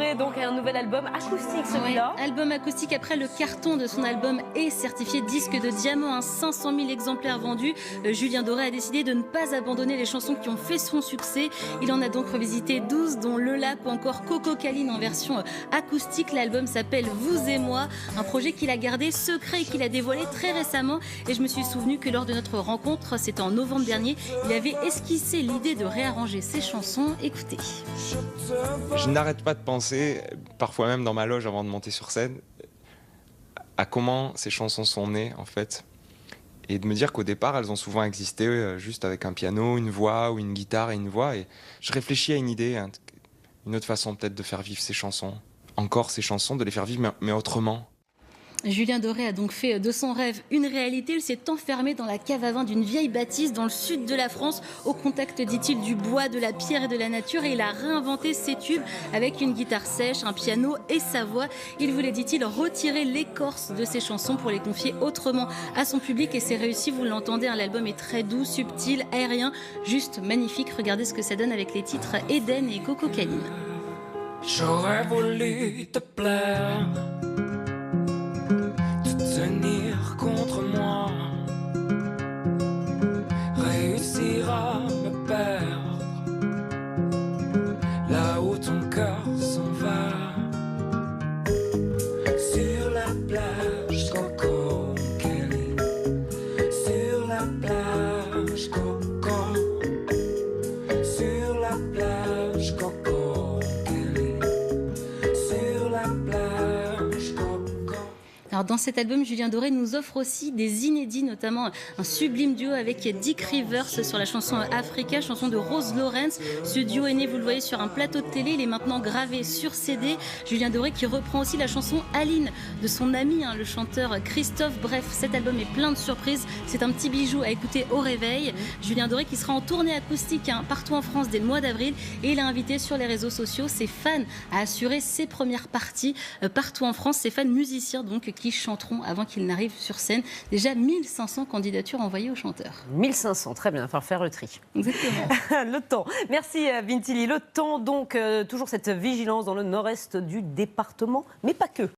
Doré, donc un nouvel album acoustique celui-là. Ouais, album acoustique après le carton de son album est certifié disque de diamant, 500 000 exemplaires vendus. Julien Doré a décidé de ne pas abandonner les chansons qui ont fait son succès. Il en a donc revisité 12, dont Le Lac ou encore Coco Caline en version acoustique. L'album s'appelle Vous et moi, un projet qu'il a gardé secret et qu'il a dévoilé très récemment. Et je me suis souvenu que lors de notre rencontre, c'était en novembre dernier, il avait esquissé l'idée de réarranger ses chansons. Écoutez. Je n'arrête pas de penser, parfois même dans ma loge avant de monter sur scène, à comment ces chansons sont nées en fait. Et de me dire qu'au départ, elles ont souvent existé juste avec un piano, une voix ou une guitare et une voix. Et je réfléchis à une idée, une autre façon peut-être de faire vivre ces chansons. Encore ces chansons, de les faire vivre mais autrement. Julien Doré a donc fait de son rêve une réalité. Il s'est enfermé dans la cave à vin d'une vieille bâtisse dans le sud de la France, au contact, dit-il, du bois, de la pierre et de la nature. Et il a réinventé ses tubes avec une guitare sèche, un piano et sa voix. Il voulait, dit-il, retirer l'écorce de ses chansons pour les confier autrement à son public. Et c'est réussi, vous l'entendez, l'album est très doux, subtil, aérien, juste magnifique. Regardez ce que ça donne avec les titres Eden et Coco Caline. J'aurais voulu te plaire, tenir contre moi, réussir à me perdre là où ton cœur s'en va. Sur la plage, Coco Caline, sur la plage, Coco, sur la plage, Coco Caline, sur la plage, Coco. Alors dans cet album, Julien Doré nous offre aussi des inédits, notamment un sublime duo avec Dick Rivers sur la chanson Africa, chanson de Rose Lawrence. Ce duo est né, vous le voyez, sur un plateau de télé. Il est maintenant gravé sur CD. Julien Doré qui reprend aussi la chanson Aline de son ami, le chanteur Christophe. Bref, cet album est plein de surprises. C'est un petit bijou à écouter au réveil. Julien Doré qui sera en tournée acoustique partout en France dès le mois d'avril. Et il a invité sur les réseaux sociaux ses fans à assurer ses premières parties partout en France. Ses fans musiciens donc qui chanteront avant qu'ils n'arrivent sur scène. Déjà 1500 candidatures envoyées aux chanteurs. 1500, très bien, il va falloir faire le tri. Exactement. Le temps. Merci Bintili. Le temps, donc, toujours cette vigilance dans le nord-est du département, mais pas que.